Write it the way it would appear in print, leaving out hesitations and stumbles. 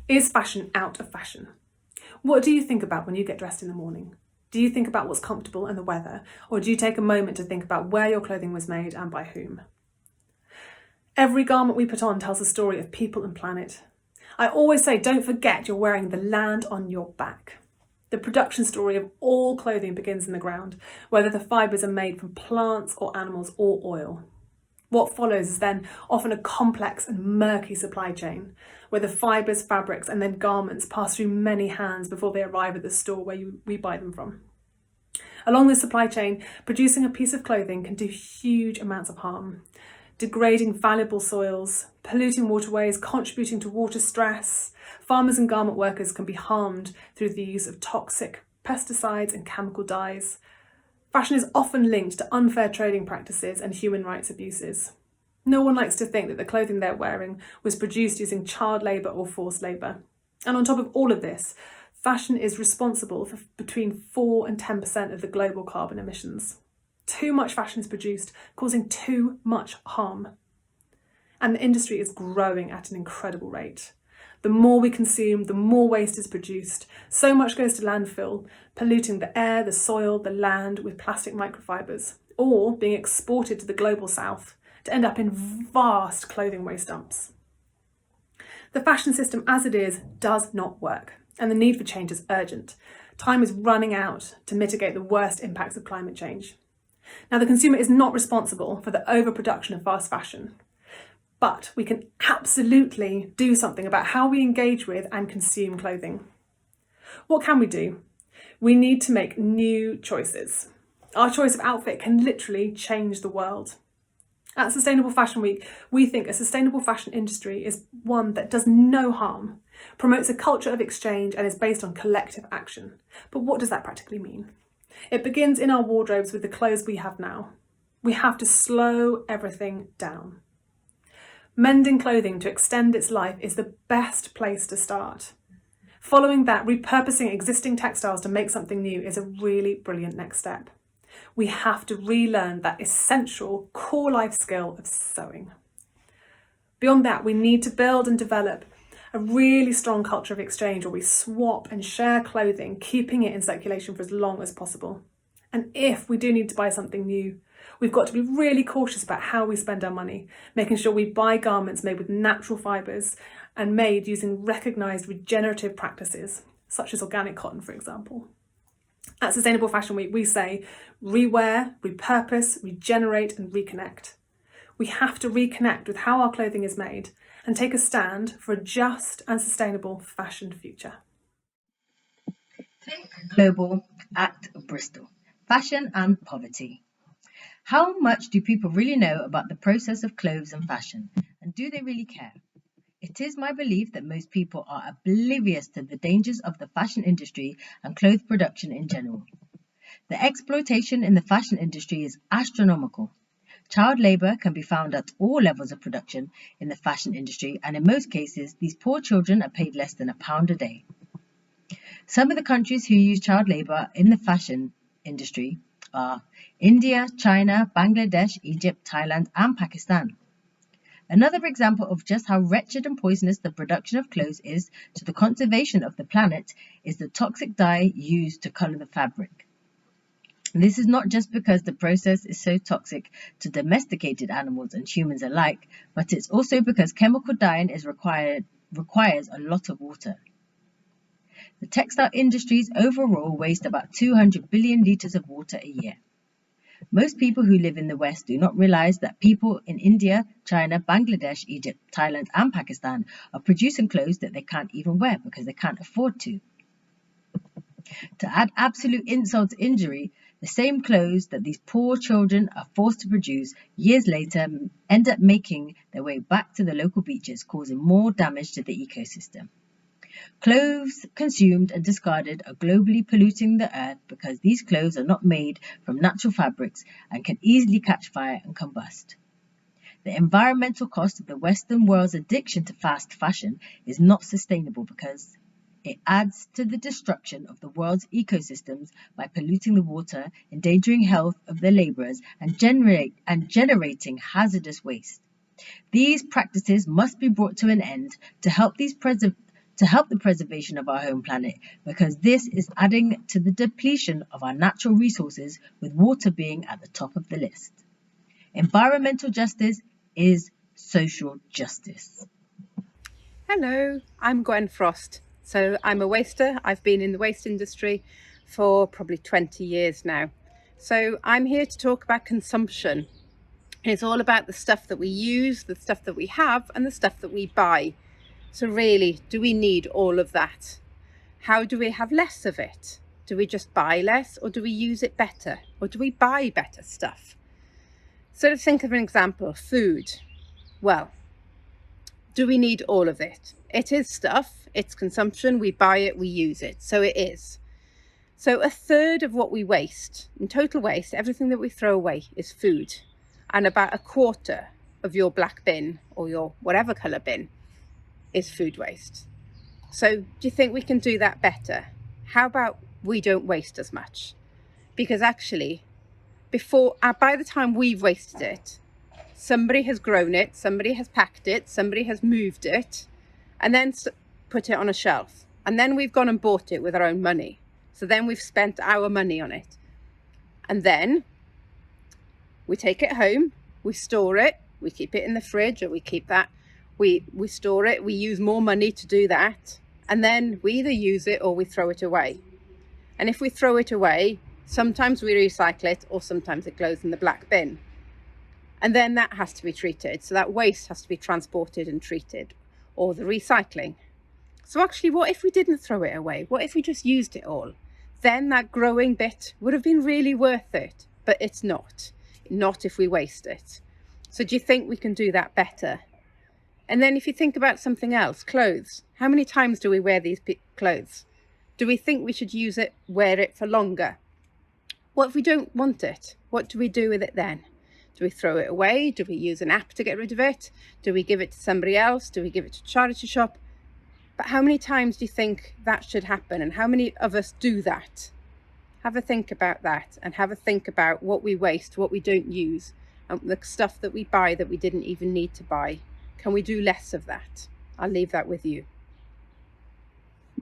Is fashion out of fashion? What do you think about when you get dressed in the morning? Do you think about what's comfortable and the weather, or do you take a moment to think about where your clothing was made and by whom? Every garment we put on tells a story of people and planet. I always say, don't forget you're wearing the land on your back. The production story of all clothing begins in the ground, whether the fibres are made from plants or animals or oil. What follows is then often a complex and murky supply chain, where the fibres, fabrics and then garments pass through many hands before they arrive at the store where we buy them from. Along this supply chain, producing a piece of clothing can do huge amounts of harm, degrading valuable soils, polluting waterways, contributing to water stress. Farmers and garment workers can be harmed through the use of toxic pesticides and chemical dyes. Fashion is often linked to unfair trading practices and human rights abuses. No one likes to think that the clothing they're wearing was produced using child labour or forced labour. And on top of all of this, fashion is responsible for between 4 and 10% of the global carbon emissions. Too much fashion is produced, causing too much harm. And the industry is growing at an incredible rate. The more we consume, the more waste is produced. So much goes to landfill, polluting the air, the soil, the land with plastic microfibres, or being exported to the global south to end up in vast clothing waste dumps. The fashion system as it is does not work, and the need for change is urgent. Time is running out to mitigate the worst impacts of climate change. Now, the consumer is not responsible for the overproduction of fast fashion, but we can absolutely do something about how we engage with and consume clothing. What can we do? We need to make new choices. Our choice of outfit can literally change the world. At Sustainable Fashion Week, we think a sustainable fashion industry is one that does no harm, promotes a culture of exchange and is based on collective action. But what does that practically mean? It begins in our wardrobes with the clothes we have now. We have to slow everything down. Mending clothing to extend its life is the best place to start. Following that, repurposing existing textiles to make something new is a really brilliant next step. We have to relearn that essential core life skill of sewing. Beyond that, we need to build and develop a really strong culture of exchange where we swap and share clothing, keeping it in circulation for as long as possible. And if we do need to buy something new, we've got to be really cautious about how we spend our money, making sure we buy garments made with natural fibres and made using recognised regenerative practices, such as organic cotton, for example. At Sustainable Fashion Week, we say rewear, repurpose, regenerate and reconnect. We have to reconnect with how our clothing is made and take a stand for a just and sustainable fashion future. Think Global at Bristol. Fashion and poverty. How much do people really know about the process of clothes and fashion, and do they really care? It is my belief that most people are oblivious to the dangers of the fashion industry and clothes production in general. The exploitation in the fashion industry is astronomical. Child labour can be found at all levels of production in the fashion industry, and in most cases, these poor children are paid less than £1 a day. Some of the countries who use child labour in the fashion industry are India, China, Bangladesh, Egypt, Thailand, and Pakistan. Another example of just how wretched and poisonous the production of clothes is to the conservation of the planet is the toxic dye used to colour the fabric. This is not just because the process is so toxic to domesticated animals and humans alike, but it's also because chemical dyeing requires a lot of water. The textile industries overall waste about 200 billion litres of water a year. Most people who live in the West do not realise that people in India, China, Bangladesh, Egypt, Thailand and Pakistan are producing clothes that they can't even wear because they can't afford to. To add absolute insult to injury, the same clothes that these poor children are forced to produce years later end up making their way back to the local beaches, causing more damage to the ecosystem. Clothes consumed and discarded are globally polluting the earth because these clothes are not made from natural fabrics and can easily catch fire and combust. The environmental cost of the Western world's addiction to fast fashion is not sustainable because it adds to the destruction of the world's ecosystems by polluting the water, endangering health of the labourers, and generating hazardous waste. These practices must be brought to an end to help these to help the preservation of our home planet, because this is adding to the depletion of our natural resources, with water being at the top of the list. Environmental justice is social justice. Hello, I'm Gwen Frost. So I'm a waster. I've been in the waste industry for probably 20 years now. So I'm here to talk about consumption. It's all about the stuff that we use, the stuff that we have, and the stuff that we buy. So really, do we need all of that? How do we have less of it? Do we just buy less, or do we use it better? Or do we buy better stuff? So let's think of an example, food. Well, do we need all of it? It is stuff, it's consumption, we buy it, we use it, so it is. So a third of what we waste, in total waste, everything that we throw away is food. And about a quarter of your black bin or your whatever colour bin is food waste. So do you think we can do that better? How about we don't waste as much? Because actually, by the time we've wasted it, somebody has grown it, somebody has packed it, somebody has moved it, and then put it on a shelf. And then we've gone and bought it with our own money. So then we've spent our money on it. And then we take it home, we store it, we keep it in the fridge, or we keep that, we store it, we use more money to do that. And then we either use it or we throw it away. And if we throw it away, sometimes we recycle it, or sometimes it goes in the black bin. And then that has to be treated. So that waste has to be transported and treated, or the recycling. So actually, what if we didn't throw it away? What if we just used it all? Then that growing bit would have been really worth it, but it's not if we waste it. So do you think we can do that better? And then if you think about something else, clothes. How many times do we wear these clothes? Do we think we should wear it for longer? What if we don't want it? What do we do with it then? Do we throw it away? Do we use an app to get rid of it? Do we give it to somebody else? Do we give it to a charity shop? But how many times do you think that should happen? And how many of us do that? Have a think about that, and have a think about what we waste, what we don't use, and the stuff that we buy that we didn't even need to buy. Can we do less of that? I'll leave that with you.